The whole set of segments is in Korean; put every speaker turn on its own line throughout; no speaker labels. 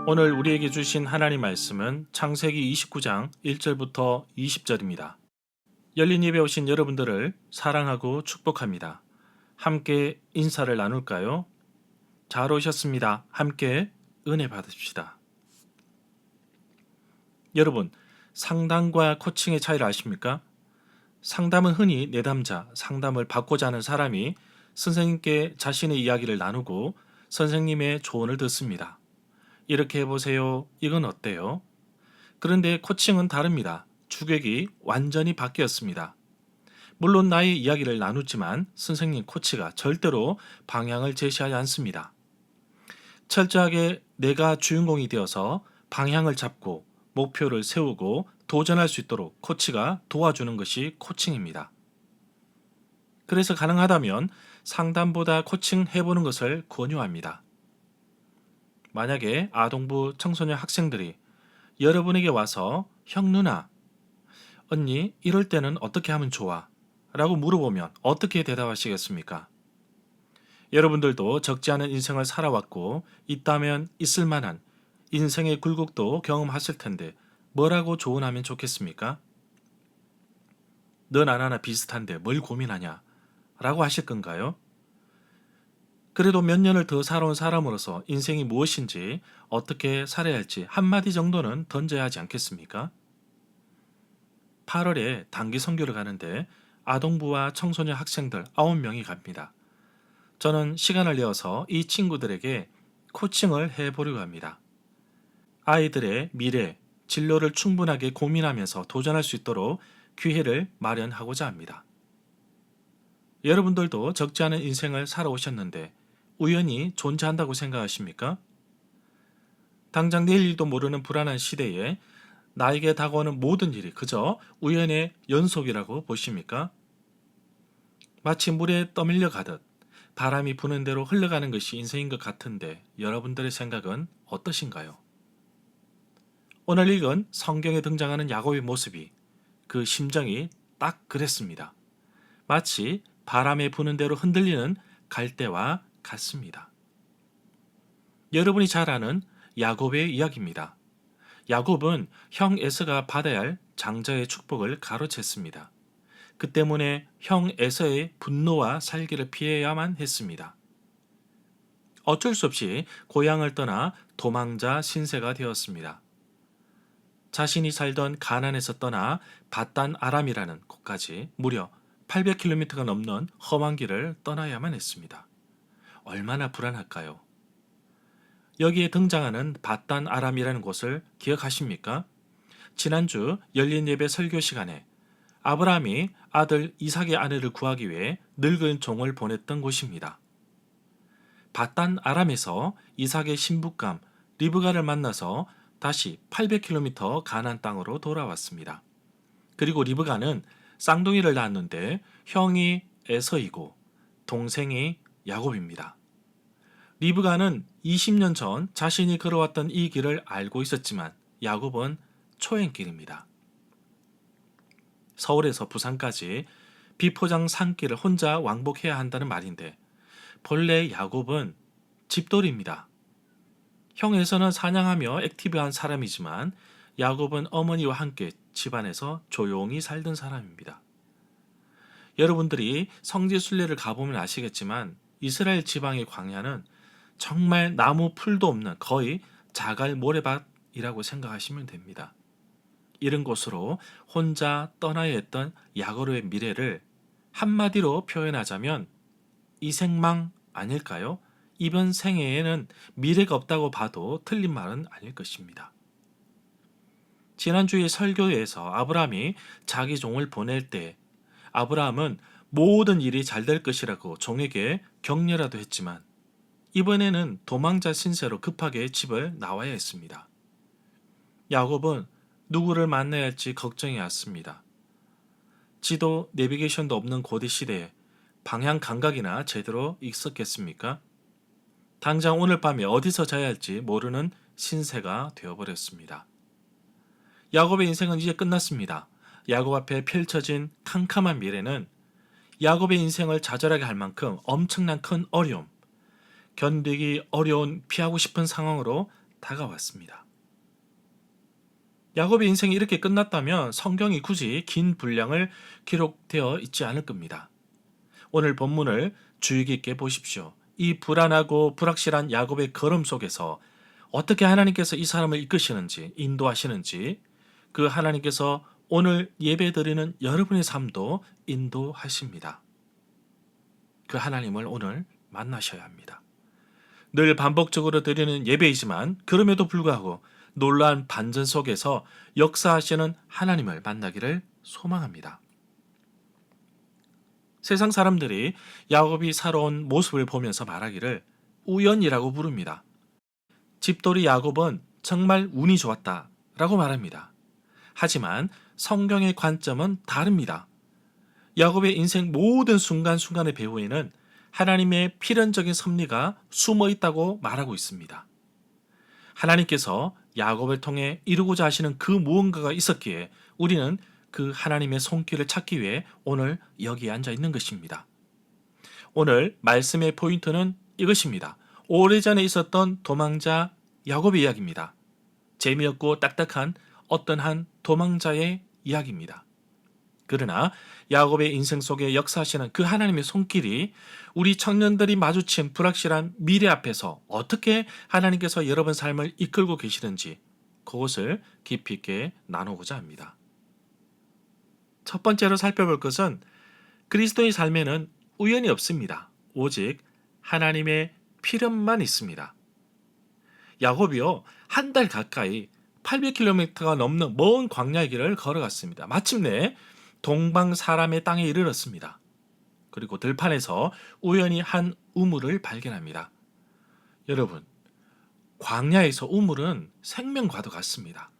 오늘 우리에게 주신 하나님 말씀은 창세기 29장 1절부터 20절입니다. 열린 예배 오신 여러분들을 사랑하고 축복합니다. 함께 인사를 나눌까요? 잘 오셨습니다. 함께 은혜 받읍시다. 여러분, 상담과 코칭의 차이를 아십니까? 상담은 흔히 내담자, 상담을 받고자 하는 사람이 선생님께 자신의 이야기를 나누고 선생님의 조언을 듣습니다. 이렇게 해보세요. 이건 어때요? 그런데 코칭은 다릅니다. 주객이 완전히 바뀌었습니다. 물론 나의 이야기를 나누지만 선생님 코치가 절대로 방향을 제시하지 않습니다. 철저하게 내가 주인공이 되어서 방향을 잡고 목표를 세우고 도전할 수 있도록 코치가 도와주는 것이 코칭입니다. 그래서 가능하다면 상담보다 코칭 해보는 것을 권유합니다. 만약에 아동부 청소년 학생들이 여러분에게 와서 형 누나, 언니 이럴 때는 어떻게 하면 좋아? 라고 물어보면 어떻게 대답하시겠습니까? 여러분들도 적지 않은 인생을 살아왔고 있다면 있을 만한 인생의 굴곡도 경험하실 텐데 뭐라고 조언하면 좋겠습니까? 넌 안 하나 비슷한데 뭘 고민하냐? 라고 하실 건가요? 그래도 몇 년을 더 살아온 사람으로서 인생이 무엇인지 어떻게 살아야 할지 한마디 정도는 던져야 하지 않겠습니까? 8월에 단기 선교를 가는데 아동부와 청소년 학생들 9명이 갑니다. 저는 시간을 내어서 이 친구들에게 코칭을 해보려고 합니다. 아이들의 미래, 진로를 충분하게 고민하면서 도전할 수 있도록 기회를 마련하고자 합니다. 여러분들도 적지 않은 인생을 살아오셨는데 우연히 존재한다고 생각하십니까? 당장 내일 일도 모르는 불안한 시대에 나에게 다가오는 모든 일이 그저 우연의 연속이라고 보십니까? 마치 물에 떠밀려 가듯 바람이 부는 대로 흘러가는 것이 인생인 것 같은데 여러분들의 생각은 어떠신가요? 오늘 읽은 성경에 등장하는 야곱의 모습이 그 심정이 딱 그랬습니다. 마치 바람에 부는 대로 흔들리는 갈대와 같습니다. 여러분이 잘 아는 야곱의 이야기입니다. 야곱은 형 에서가 받아야 할 장자의 축복을 가로챘습니다. 그 때문에 형 에서의 분노와 살기를 피해야만 했습니다. 어쩔 수 없이 고향을 떠나 도망자 신세가 되었습니다. 자신이 살던 가나안에서 떠나 밧단 아람이라는 곳까지 무려 800km가 넘는 험한 길을 떠나야만 했습니다. 얼마나 불안할까요? 여기에 등장하는 밧단 아람이라는 곳을 기억하십니까? 지난주 열린 예배 설교 시간에 아브라함이 아들 이삭의 아내를 구하기 위해 늙은 종을 보냈던 곳입니다. 밧단 아람에서 이삭의 신부감 리브가를 만나서 다시 800km 가나안 땅으로 돌아왔습니다. 그리고 리브가는 쌍둥이를 낳았는데 형이 에서이고 동생이 야곱입니다. 리브가는 20년 전 자신이 걸어왔던 이 길을 알고 있었지만 야곱은 초행길입니다. 서울에서 부산까지 비포장 산길을 혼자 왕복해야 한다는 말인데 본래 야곱은 집돌이입니다. 형에서는 사냥하며 액티브한 사람이지만 야곱은 어머니와 함께 집안에서 조용히 살던 사람입니다. 여러분들이 성지순례를 가보면 아시겠지만 이스라엘 지방의 광야는 정말 나무 풀도 없는 거의 자갈 모래밭이라고 생각하시면 됩니다. 이런 곳으로 혼자 떠나야 했던 야고로의 미래를 한마디로 표현하자면 이생망 아닐까요? 이번 생애에는 미래가 없다고 봐도 틀린 말은 아닐 것입니다. 지난주의 설교에서 아브라함이 자기 종을 보낼 때 아브라함은 모든 일이 잘 될 것이라고 종에게 격려라도 했지만 이번에는 도망자 신세로 급하게 집을 나와야 했습니다. 야곱은 누구를 만나야 할지 걱정이 왔습니다. 지도 내비게이션도 없는 고대 시대에 방향 감각이나 제대로 있었겠습니까? 당장 오늘 밤에 어디서 자야 할지 모르는 신세가 되어버렸습니다. 야곱의 인생은 이제 끝났습니다. 야곱 앞에 펼쳐진 캄캄한 미래는 야곱의 인생을 좌절하게 할 만큼 엄청난 큰 어려움, 견디기 어려운 피하고 싶은 상황으로 다가왔습니다. 야곱의 인생이 이렇게 끝났다면 성경이 굳이 긴 분량을 기록되어 있지 않을 겁니다. 오늘 본문을 주의 깊게 보십시오. 이 불안하고 불확실한 야곱의 걸음 속에서 어떻게 하나님께서 이 사람을 이끄시는지, 인도하시는지, 그 하나님께서 오늘 예배드리는 여러분의 삶도 인도하십니다. 그 하나님을 오늘 만나셔야 합니다. 늘 반복적으로 드리는 예배이지만 그럼에도 불구하고 놀라운 반전 속에서 역사하시는 하나님을 만나기를 소망합니다. 세상 사람들이 야곱이 살아온 모습을 보면서 말하기를 우연이라고 부릅니다. 집돌이 야곱은 정말 운이 좋았다 라고 말합니다. 하지만 성경의 관점은 다릅니다. 야곱의 인생 모든 순간순간의 배후에는 하나님의 필연적인 섭리가 숨어 있다고 말하고 있습니다. 하나님께서 야곱을 통해 이루고자 하시는 그 무언가가 있었기에 우리는 그 하나님의 손길을 찾기 위해 오늘 여기에 앉아 있는 것입니다. 오늘 말씀의 포인트는 이것입니다. 오래전에 있었던 도망자 야곱의 이야기입니다. 재미없고 딱딱한 어떤 한 도망자의 이야기입니다. 그러나 야곱의 인생 속에 역사하시는 그 하나님의 손길이 우리 청년들이 마주친 불확실한 미래 앞에서 어떻게 하나님께서 여러분 삶을 이끌고 계시는지 그것을 깊이 있게 나누고자 합니다. 첫 번째로 살펴볼 것은 그리스도의 삶에는 우연이 없습니다. 오직 하나님의 필연만 있습니다. 야곱이요, 한 달 가까이 800km가 넘는 먼 광야의 길을 걸어갔습니다. 마침내 동방 사람의 땅에 이르렀습니다. 그리고 들판에서 우연히 한 우물을 발견합니다. 여러분, 광야에서 우물은 생명과도 같습니다.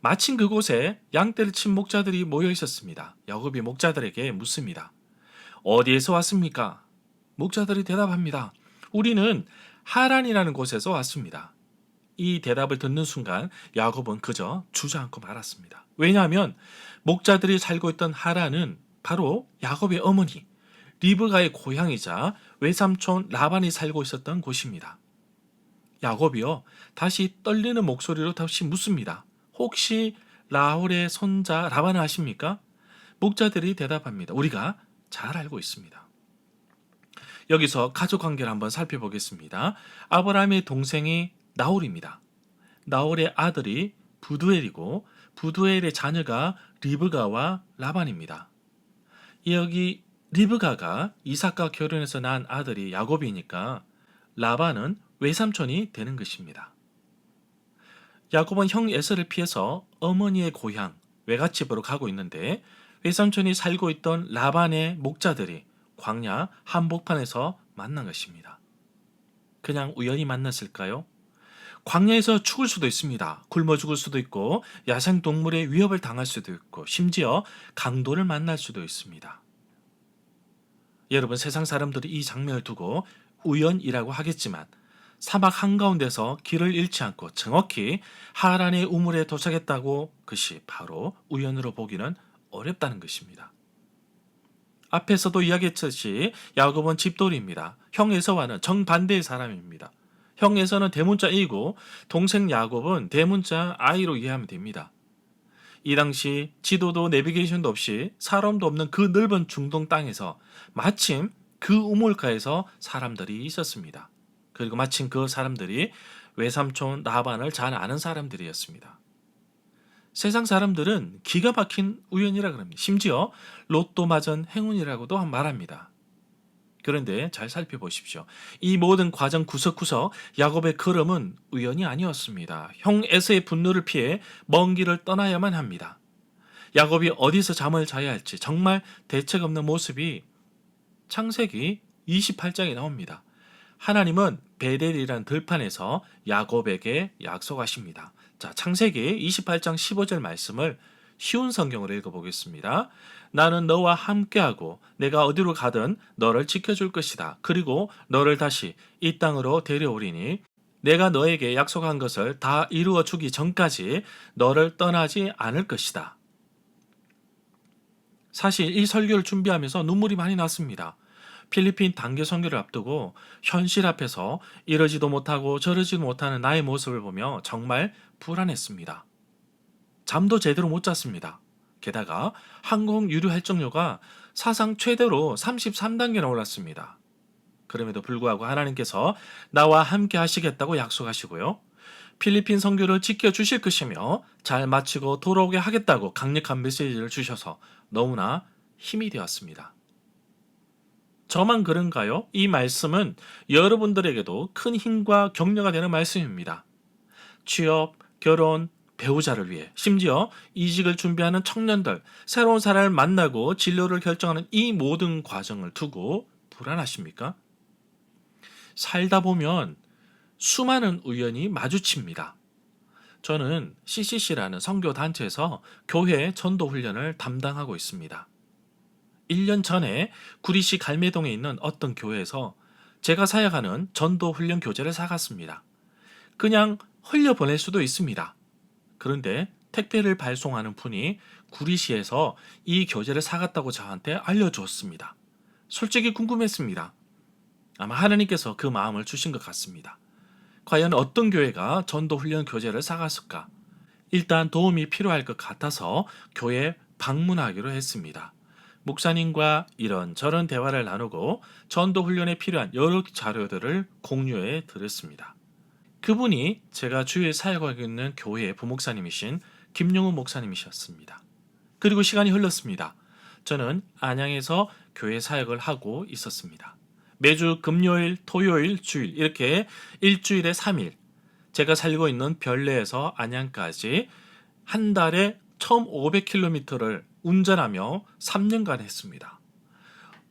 마침 그곳에 양떼를 친 목자들이 모여 있었습니다. 야곱이 목자들에게 묻습니다. 어디에서 왔습니까? 목자들이 대답합니다. 우리는 하란이라는 곳에서 왔습니다. 이 대답을 듣는 순간 야곱은 그저 주저앉고 말았습니다. 왜냐하면 목자들이 살고 있던 하란은 바로 야곱의 어머니 리브가의 고향이자 외삼촌 라반이 살고 있었던 곳입니다. 야곱이요, 다시 떨리는 목소리로 다시 묻습니다. 혹시 라홀의 손자 라반을 아십니까? 목자들이 대답합니다. 우리가 잘 알고 있습니다. 여기서 가족관계를 한번 살펴보겠습니다. 아브라함의 동생이 나홀입니다. 나홀의 아들이 부두엘이고 부두엘의 자녀가 리브가와 라반입니다. 여기 리브가가 이삭과 결혼해서 낳은 아들이 야곱이니까 라반은 외삼촌이 되는 것입니다. 야곱은 형 에서를 피해서 어머니의 고향 외갓집으로 가고 있는데 외삼촌이 살고 있던 라반의 목자들이 광야 한복판에서 만난 것입니다. 그냥 우연히 만났을까요? 광야에서 죽을 수도 있습니다. 굶어 죽을 수도 있고 야생동물의 위협을 당할 수도 있고 심지어 강도를 만날 수도 있습니다. 여러분, 세상 사람들이 이 장면을 두고 우연이라고 하겠지만 사막 한가운데서 길을 잃지 않고 정확히 하란의 우물에 도착했다고 그것이 바로 우연으로 보기는 어렵다는 것입니다. 앞에서도 이야기했듯이 야곱은 집돌이입니다. 형 에서와는 정반대의 사람입니다. 형 에서는 대문자 A고 동생 야곱은 대문자 I로 이해하면 됩니다. 이 당시 지도도 내비게이션도 없이 사람도 없는 그 넓은 중동 땅에서 마침 그 우물가에서 사람들이 있었습니다. 그리고 마침 그 사람들이 외삼촌 라반을 잘 아는 사람들이었습니다. 세상 사람들은 기가 막힌 우연이라 그럽니다. 심지어 로또 맞은 행운이라고도 말합니다. 그런데 잘 살펴보십시오. 이 모든 과정 구석구석 야곱의 걸음은 우연이 아니었습니다. 형 에서의 분노를 피해 먼 길을 떠나야만 합니다. 야곱이 어디서 잠을 자야 할지 정말 대책 없는 모습이 창세기 28장에 나옵니다. 하나님은 베델이라는 들판에서 야곱에게 약속하십니다. 자, 창세기 28장 15절 말씀을 쉬운 성경으로 읽어보겠습니다. 나는 너와 함께하고 내가 어디로 가든 너를 지켜줄 것이다. 그리고 너를 다시 이 땅으로 데려오리니 내가 너에게 약속한 것을 다 이루어 주기 전까지 너를 떠나지 않을 것이다. 사실 이 설교를 준비하면서 눈물이 많이 났습니다. 필리핀 단기 선교를 앞두고 현실 앞에서 이러지도 못하고 저러지도 못하는 나의 모습을 보며 정말 불안했습니다. 잠도 제대로 못 잤습니다. 게다가 항공 유류 할증료가 사상 최대로 33단계나 올랐습니다. 그럼에도 불구하고 하나님께서 나와 함께 하시겠다고 약속하시고요. 필리핀 선교를 지켜주실 것이며 잘 마치고 돌아오게 하겠다고 강력한 메시지를 주셔서 너무나 힘이 되었습니다. 저만 그런가요? 이 말씀은 여러분들에게도 큰 힘과 격려가 되는 말씀입니다. 취업, 결혼, 배우자를 위해 심지어 이직을 준비하는 청년들, 새로운 사람을 만나고 진로를 결정하는 이 모든 과정을 두고 불안하십니까? 살다 보면 수많은 우연이 마주칩니다. 저는 CCC라는 선교단체에서 교회 전도 훈련을 담당하고 있습니다. 1년 전에 구리시 갈매동에 있는 어떤 교회에서 제가 사역하는 전도 훈련 교재를 사갔습니다. 그냥 흘려보낼 수도 있습니다. 그런데 택배를 발송하는 분이 구리시에서 이 교재를 사갔다고 저한테 알려주었습니다. 솔직히 궁금했습니다. 아마 하나님께서 그 마음을 주신 것 같습니다. 과연 어떤 교회가 전도 훈련 교재를 사갔을까? 일단 도움이 필요할 것 같아서 교회에 방문하기로 했습니다. 목사님과 이런저런 대화를 나누고 전도 훈련에 필요한 여러 자료들을 공유해 드렸습니다. 그분이 제가 주일 사역하고 있는 교회의 부목사님이신 김용우 목사님이셨습니다. 그리고 시간이 흘렀습니다. 저는 안양에서 교회 사역을 하고 있었습니다. 매주 금요일, 토요일, 주일 이렇게 일주일에 3일 제가 살고 있는 별내에서 안양까지 한 달에 1500km를 운전하며 3년간 했습니다.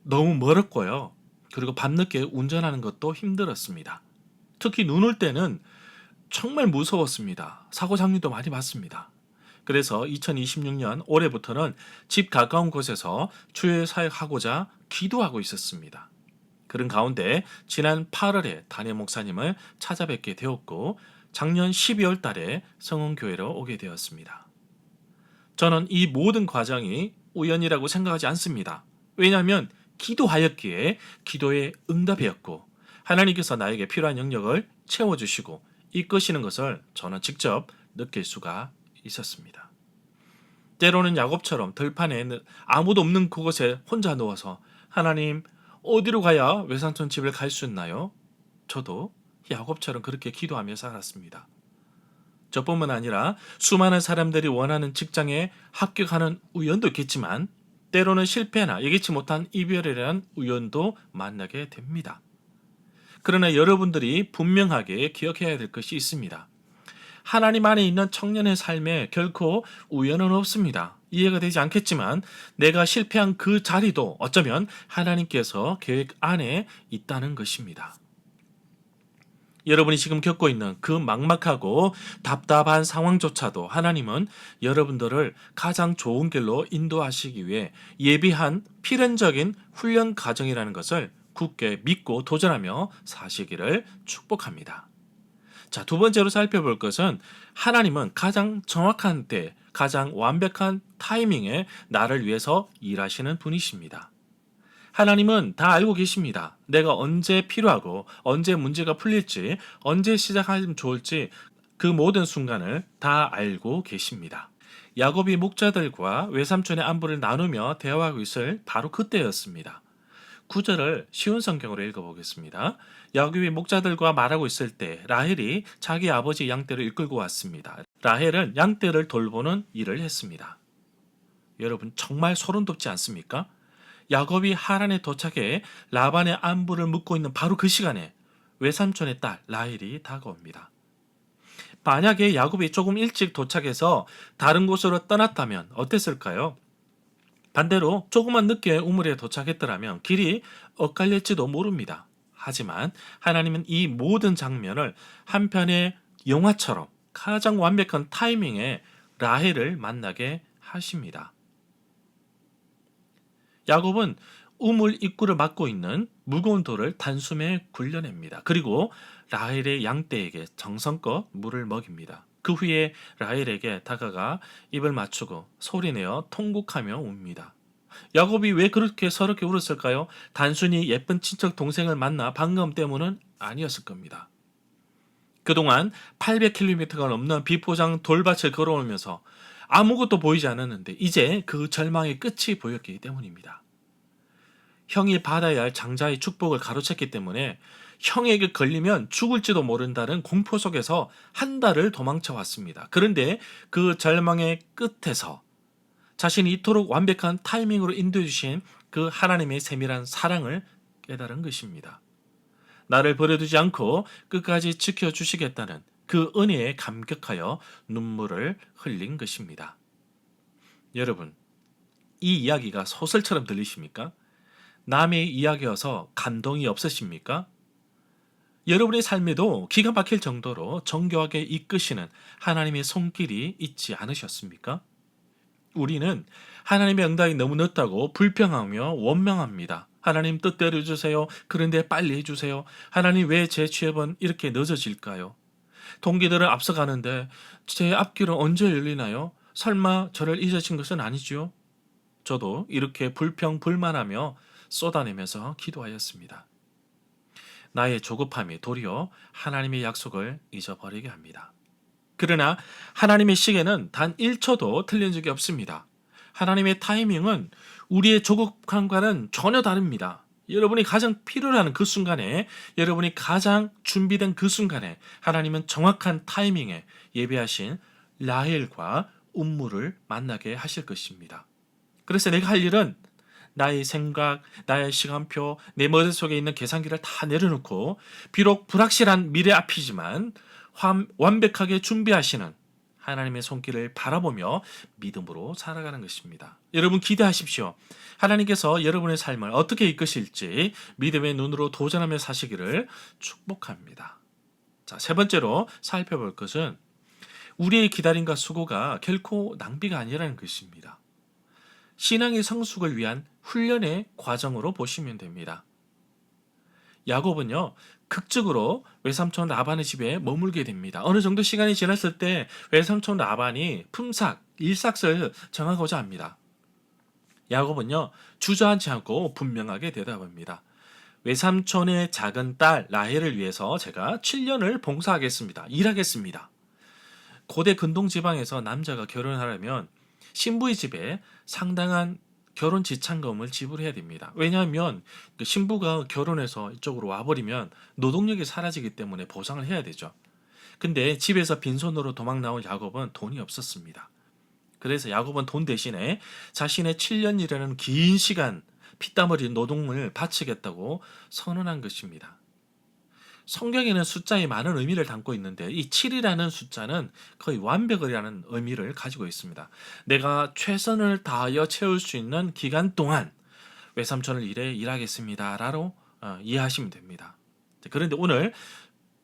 너무 멀었고요. 그리고 밤늦게 운전하는 것도 힘들었습니다. 특히 눈 올 때는 정말 무서웠습니다. 사고 장면도 많이 봤습니다. 그래서 2026년 올해부터는 집 가까운 곳에서 주일 사역하고자 기도하고 있었습니다. 그런 가운데 지난 8월에 담임 목사님을 찾아뵙게 되었고 작년 12월 달에 성흥교회로 오게 되었습니다. 저는 이 모든 과정이 우연이라고 생각하지 않습니다. 왜냐하면 기도하였기에 기도의 응답이었고 하나님께서 나에게 필요한 영역을 채워주시고 이끄시는 것을 저는 직접 느낄 수가 있었습니다. 때로는 야곱처럼 들판에 아무도 없는 그곳에 혼자 누워서 하나님 어디로 가야 외삼촌 집을 갈 수 있나요? 저도 야곱처럼 그렇게 기도하며 살았습니다. 저뿐만 아니라 수많은 사람들이 원하는 직장에 합격하는 우연도 있겠지만 때로는 실패나 예기치 못한 이별이라는 우연도 만나게 됩니다. 그러나 여러분들이 분명하게 기억해야 될 것이 있습니다. 하나님 안에 있는 청년의 삶에 결코 우연은 없습니다. 이해가 되지 않겠지만 내가 실패한 그 자리도 어쩌면 하나님께서 계획 안에 있다는 것입니다. 여러분이 지금 겪고 있는 그 막막하고 답답한 상황조차도 하나님은 여러분들을 가장 좋은 길로 인도하시기 위해 예비한 필연적인 훈련 과정이라는 것을 굳게 믿고 도전하며 사시기를 축복합니다. 자, 두 번째로 살펴볼 것은 하나님은 가장 정확한 때, 가장 완벽한 타이밍에 나를 위해서 일하시는 분이십니다. 하나님은 다 알고 계십니다. 내가 언제 필요하고 언제 문제가 풀릴지, 언제 시작하면 좋을지 그 모든 순간을 다 알고 계십니다. 야곱이 목자들과 외삼촌의 안부를 나누며 대화하고 있을 바로 그때였습니다. 9절을 쉬운 성경으로 읽어보겠습니다. 야곱이 목자들과 말하고 있을 때 라헬이 자기 아버지 양떼를 이끌고 왔습니다. 라헬은 양떼를 돌보는 일을 했습니다. 여러분 정말 소름 돋지 않습니까? 야곱이 하란에 도착해 라반의 안부를 묻고 있는 바로 그 시간에 외삼촌의 딸 라헬이 다가옵니다. 만약에 야곱이 조금 일찍 도착해서 다른 곳으로 떠났다면 어땠을까요? 반대로 조금만 늦게 우물에 도착했더라면 길이 엇갈릴지도 모릅니다. 하지만 하나님은 이 모든 장면을 한편의 영화처럼 가장 완벽한 타이밍에 라헬을 만나게 하십니다. 야곱은 우물 입구를 막고 있는 무거운 돌을 단숨에 굴려냅니다. 그리고 라헬의 양떼에게 정성껏 물을 먹입니다. 그 후에 라헬에게 다가가 입을 맞추고 소리내어 통곡하며 웁니다. 야곱이 왜 그렇게 서럽게 울었을까요? 단순히 예쁜 친척 동생을 만나 반가움 때문은 아니었을 겁니다. 그동안 800km가 넘는 비포장 돌밭을 걸어오면서 아무것도 보이지 않았는데 이제 그 절망의 끝이 보였기 때문입니다. 형이 받아야 할 장자의 축복을 가로챘기 때문에 형에게 걸리면 죽을지도 모른다는 공포 속에서 한 달을 도망쳐 왔습니다. 그런데 그 절망의 끝에서 자신이 이토록 완벽한 타이밍으로 인도해 주신 그 하나님의 세밀한 사랑을 깨달은 것입니다. 나를 버려두지 않고 끝까지 지켜주시겠다는 그 은혜에 감격하여 눈물을 흘린 것입니다. 여러분, 이 이야기가 소설처럼 들리십니까? 남의 이야기여서 감동이 없으십니까? 여러분의 삶에도 기가 막힐 정도로 정교하게 이끄시는 하나님의 손길이 있지 않으셨습니까? 우리는 하나님의 응답이 너무 늦다고 불평하며 원망합니다. 하나님 뜻대로 해주세요. 그런데 빨리 해주세요. 하나님 왜 제 취업은 이렇게 늦어질까요? 동기들을 앞서가는데 제 앞길은 언제 열리나요? 설마 저를 잊으신 것은 아니지요? 저도 이렇게 불평불만하며 쏟아내면서 기도하였습니다. 나의 조급함이 도리어 하나님의 약속을 잊어버리게 합니다. 그러나 하나님의 시계는 단 1초도 틀린 적이 없습니다. 하나님의 타이밍은 우리의 조급함과는 전혀 다릅니다. 여러분이 가장 필요로 하는 그 순간에, 여러분이 가장 준비된 그 순간에 하나님은 정확한 타이밍에 예배하신 라헬과 운물을 만나게 하실 것입니다. 그래서 내가 할 일은 나의 생각, 나의 시간표, 내 머릿속에 있는 계산기를 다 내려놓고 비록 불확실한 미래 앞이지만 완벽하게 준비하시는 하나님의 손길을 바라보며 믿음으로 살아가는 것입니다. 여러분 기대하십시오. 하나님께서 여러분의 삶을 어떻게 이끄실지 믿음의 눈으로 도전하며 사시기를 축복합니다. 자, 세 번째로 살펴볼 것은 우리의 기다림과 수고가 결코 낭비가 아니라는 것입니다. 신앙의 성숙을 위한 훈련의 과정으로 보시면 됩니다. 야곱은요, 극적으로 외삼촌 라반의 집에 머물게 됩니다. 어느 정도 시간이 지났을 때 외삼촌 라반이 품삯, 일삭을 정하고자 합니다. 야곱은요, 주저하지 않고 분명하게 대답합니다. 외삼촌의 작은 딸 라헬을 위해서 제가 7년을 봉사하겠습니다. 일하겠습니다. 고대 근동 지방에서 남자가 결혼하려면 신부의 집에 상당한 결혼 지참금을 지불해야 됩니다. 왜냐하면 신부가 결혼해서 이쪽으로 와버리면 노동력이 사라지기 때문에 보상을 해야 되죠. 근데 집에서 빈손으로 도망 나온 야곱은 돈이 없었습니다. 그래서 야곱은 돈 대신에 자신의 7년이라는 긴 시간 피땀 흘린 노동을 바치겠다고 선언한 것입니다. 성경에는 숫자에 많은 의미를 담고 있는데 이 7이라는 숫자는 거의 완벽이라는 의미를 가지고 있습니다. 내가 최선을 다하여 채울 수 있는 기간 동안 외삼촌을 일하겠습니다 라고 이해하시면 됩니다. 그런데 오늘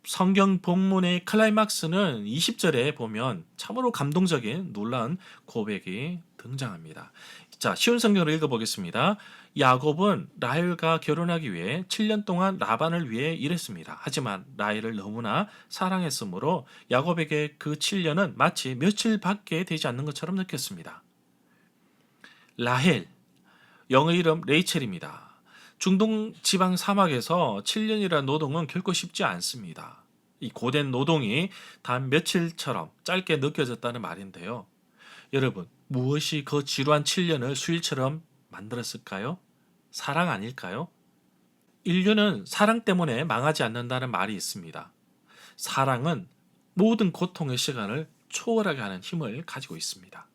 성경 본문의 클라이막스는 20절에 보면 참으로 감동적인 놀라운 고백이 등장합니다. 자, 쉬운 성경을 읽어보겠습니다. 야곱은 라헬과 결혼하기 위해 7년 동안 라반을 위해 일했습니다. 하지만 라헬을 너무나 사랑했으므로 야곱에게 그 7년은 마치 며칠밖에 되지 않는 것처럼 느꼈습니다. 라헬, 영어 이름 레이첼입니다. 중동 지방 사막에서 7년이라는 노동은 결코 쉽지 않습니다. 이 고된 노동이 단 며칠처럼 짧게 느껴졌다는 말인데요. 여러분, 무엇이 그 지루한 7년을 수일처럼 만들었을까요? 사랑 아닐까요? 인류는 사랑 때문에 망하지 않는다는 말이 있습니다. 사랑은 모든 고통의 시간을 초월하게 하는 힘을 가지고 있습니다.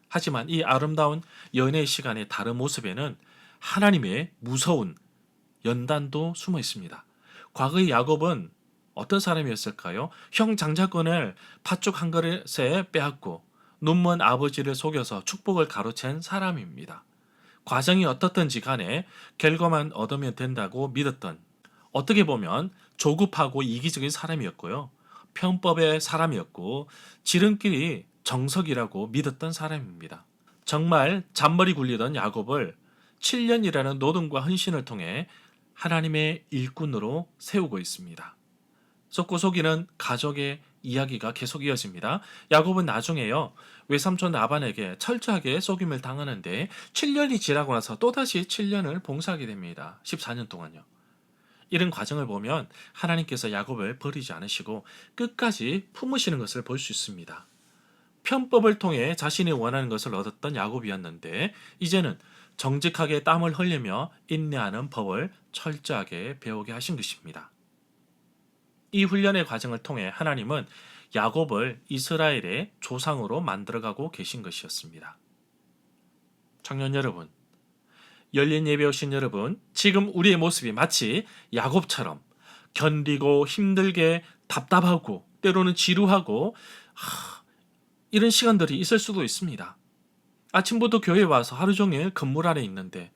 하지만 이 아름다운 연애의 시간의 다른 모습에는 하나님의 무서운 연단도 숨어 있습니다. 과거의 야곱은 어떤 사람이었을까요? 형 장자권을 팥죽 한 그릇에 빼앗고 눈먼 아버지를 속여서 축복을 가로챈 사람입니다. 과정이 어떻든지 간에 결과만 얻으면 된다고 믿었던, 어떻게 보면 조급하고 이기적인 사람이었고요. 편법의 사람이었고 지름길이 정석이라고 믿었던 사람입니다. 정말 잔머리 굴리던 야곱을 7년이라는 노동과 헌신을 통해 하나님의 일꾼으로 세우고 있습니다. 속고 속이는 가족의 이야기가 계속 이어집니다. 야곱은 나중에요, 외삼촌 라반에게 철저하게 속임을 당하는데 7년이 지나고 나서 또다시 7년을 봉사하게 됩니다. 14년 동안요. 이런 과정을 보면 하나님께서 야곱을 버리지 않으시고 끝까지 품으시는 것을 볼 수 있습니다. 편법을 통해 자신이 원하는 것을 얻었던 야곱이었는데 이제는 정직하게 땀을 흘리며 인내하는 법을 철저하게 배우게 하신 것입니다. 이 훈련의 과정을 통해 하나님은 야곱을 이스라엘의 조상으로 만들어가고 계신 것이었습니다. 청년 여러분, 열린 예배 오신 여러분, 지금 우리의 모습이 마치 야곱처럼 견디고 힘들게 답답하고 때로는 지루하고 이런 시간들이 있을 수도 있습니다. 아침부터 교회에 와서 하루 종일 건물 안에 있는데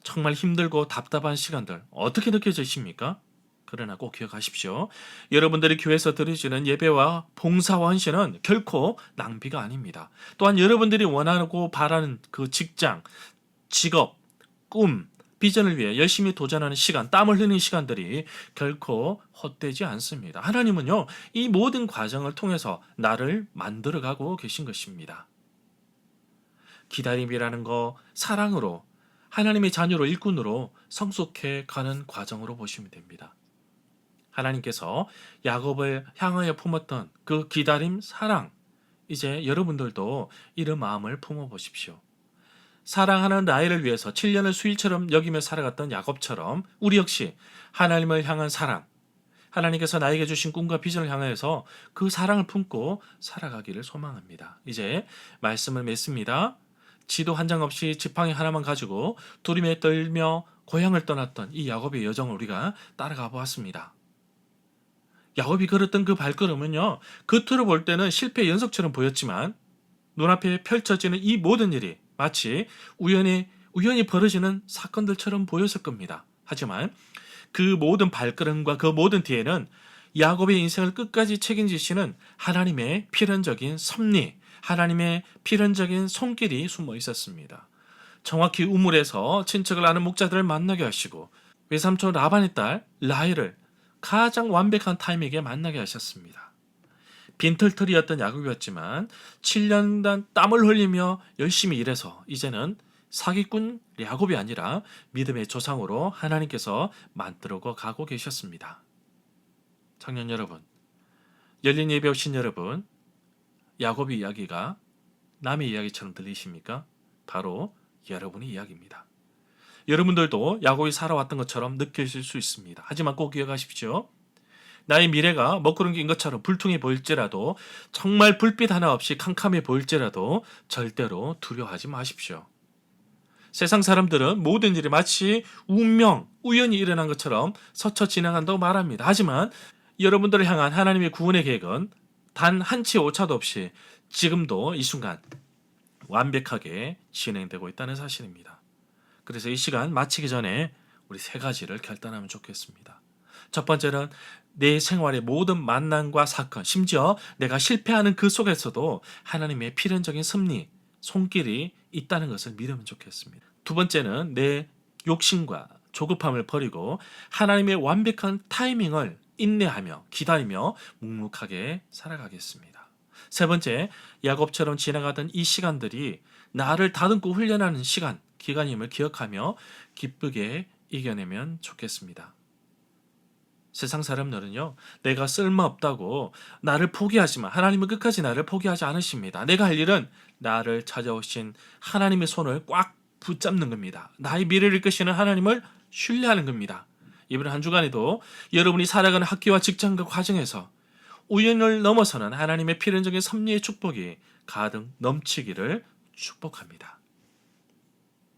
정말 힘들고 답답한 시간들 어떻게 느껴지십니까? 그러나 꼭 기억하십시오. 여러분들이 교회에서 드리시는 예배와 봉사와 헌신은 결코 낭비가 아닙니다. 또한 여러분들이 원하고 바라는 그 직장, 직업, 꿈, 비전을 위해 열심히 도전하는 시간, 땀을 흘리는 시간들이 결코 헛되지 않습니다. 하나님은요, 이 모든 과정을 통해서 나를 만들어가고 계신 것입니다. 기다림이라는 거 사랑으로, 하나님의 자녀로 일꾼으로 성숙해 가는 과정으로 보시면 됩니다. 하나님께서 야곱을 향하여 품었던 그 기다림, 사랑, 이제 여러분들도 이런 마음을 품어보십시오. 사랑하는 나이를 위해서 7년을 수일처럼 여기며 살아갔던 야곱처럼 우리 역시 하나님을 향한 사랑, 하나님께서 나에게 주신 꿈과 비전을 향하여서 그 사랑을 품고 살아가기를 소망합니다. 이제 말씀을 맺습니다. 지도 한 장 없이 지팡이 하나만 가지고 두림에 떨며 고향을 떠났던 이 야곱의 여정을 우리가 따라가 보았습니다. 야곱이 걸었던 그 발걸음은요, 겉으로 볼 때는 실패의 연속처럼 보였지만 눈앞에 펼쳐지는 이 모든 일이 마치 우연히 벌어지는 사건들처럼 보였을 겁니다. 하지만 그 모든 발걸음과 그 모든 뒤에는 야곱의 인생을 끝까지 책임지시는 하나님의 필연적인 섭리, 하나님의 필연적인 손길이 숨어 있었습니다. 정확히 우물에서 친척을 아는 목자들을 만나게 하시고 외삼촌 라반의 딸 라헬을 가장 완벽한 타이밍에 만나게 하셨습니다. 빈털털이었던 야곱이었지만 7년간 땀을 흘리며 열심히 일해서 이제는 사기꾼 야곱이 아니라 믿음의 조상으로 하나님께서 만들어 가고 계셨습니다. 청년 여러분, 열린 예배 오신 여러분, 야곱의 이야기가 남의 이야기처럼 들리십니까? 바로 여러분의 이야기입니다. 여러분들도 야곱이 살아왔던 것처럼 느끼실 수 있습니다. 하지만 꼭 기억하십시오. 나의 미래가 먹구름인 것처럼 불퉁해 보일지라도, 정말 불빛 하나 없이 캄캄해 보일지라도 절대로 두려워하지 마십시오. 세상 사람들은 모든 일이 마치 운명, 우연히 일어난 것처럼 스쳐 지나간다고 말합니다. 하지만 여러분들을 향한 하나님의 구원의 계획은 단 한치의 오차도 없이 지금도 이 순간 완벽하게 진행되고 있다는 사실입니다. 그래서 이 시간 마치기 전에 우리 세 가지를 결단하면 좋겠습니다. 첫 번째는 내 생활의 모든 만남과 사건, 심지어 내가 실패하는 그 속에서도 하나님의 필연적인 섭리, 손길이 있다는 것을 믿으면 좋겠습니다. 두 번째는 내 욕심과 조급함을 버리고 하나님의 완벽한 타이밍을 인내하며 기다리며 묵묵하게 살아가겠습니다. 세 번째, 야곱처럼 지나가던 이 시간들이 나를 다듬고 훈련하는 기간임을 기억하며 기쁘게 이겨내면 좋겠습니다. 세상 사람들은요, 내가 쓸모없다고 나를 포기하지만 하나님은 끝까지 나를 포기하지 않으십니다. 내가 할 일은 나를 찾아오신 하나님의 손을 꽉 붙잡는 겁니다. 나의 미래를 이끄시는 하나님을 신뢰하는 겁니다. 이번 한 주간에도 여러분이 살아가는 학교와 직장과 과정에서 우연을 넘어서는 하나님의 필연적인 섭리의 축복이 가득 넘치기를 축복합니다.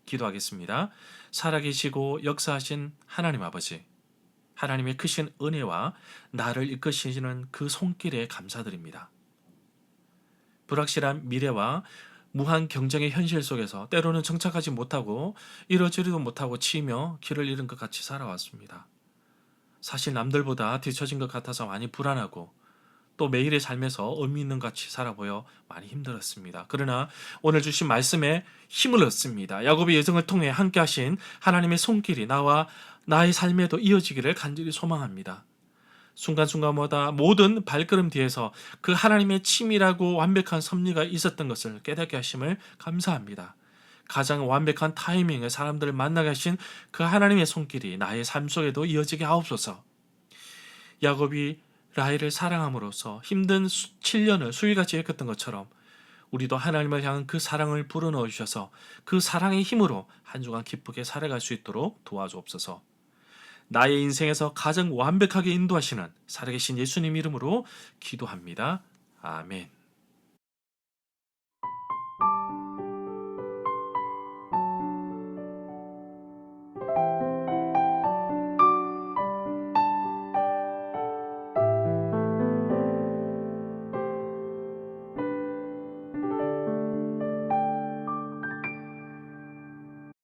기도하겠습니다. 살아계시고 역사하신 하나님 아버지, 하나님의 크신 은혜와 나를 이끄시는 그 손길에 감사드립니다. 불확실한 미래와 무한 경쟁의 현실 속에서 때로는 정착하지 못하고 이러지도 못하고 치이며 길을 잃은 것 같이 살아왔습니다. 사실 남들보다 뒤처진 것 같아서 많이 불안하고 또 매일의 삶에서 의미 있는 같이 살아보여 많이 힘들었습니다. 그러나 오늘 주신 말씀에 힘을 얻습니다. 야곱의 여정을 통해 함께 하신 하나님의 손길이 나와 나의 삶에도 이어지기를 간절히 소망합니다. 순간순간마다 모든 발걸음 뒤에서 그 하나님의 치밀하고 완벽한 섭리가 있었던 것을 깨닫게 하심을 감사합니다. 가장 완벽한 타이밍에 사람들을 만나게 하신 그 하나님의 손길이 나의 삶 속에도 이어지게 하옵소서. 야곱이 라헬을 사랑함으로써 힘든 7년을 수일같이 겪었던 것처럼 우리도 하나님을 향한 그 사랑을 불어넣어 주셔서 그 사랑의 힘으로 한 주간 기쁘게 살아갈 수 있도록 도와주옵소서. 나의 인생에서 가장 완벽하게 인도하시는 살아계신 예수님 이름으로 기도합니다. 아멘.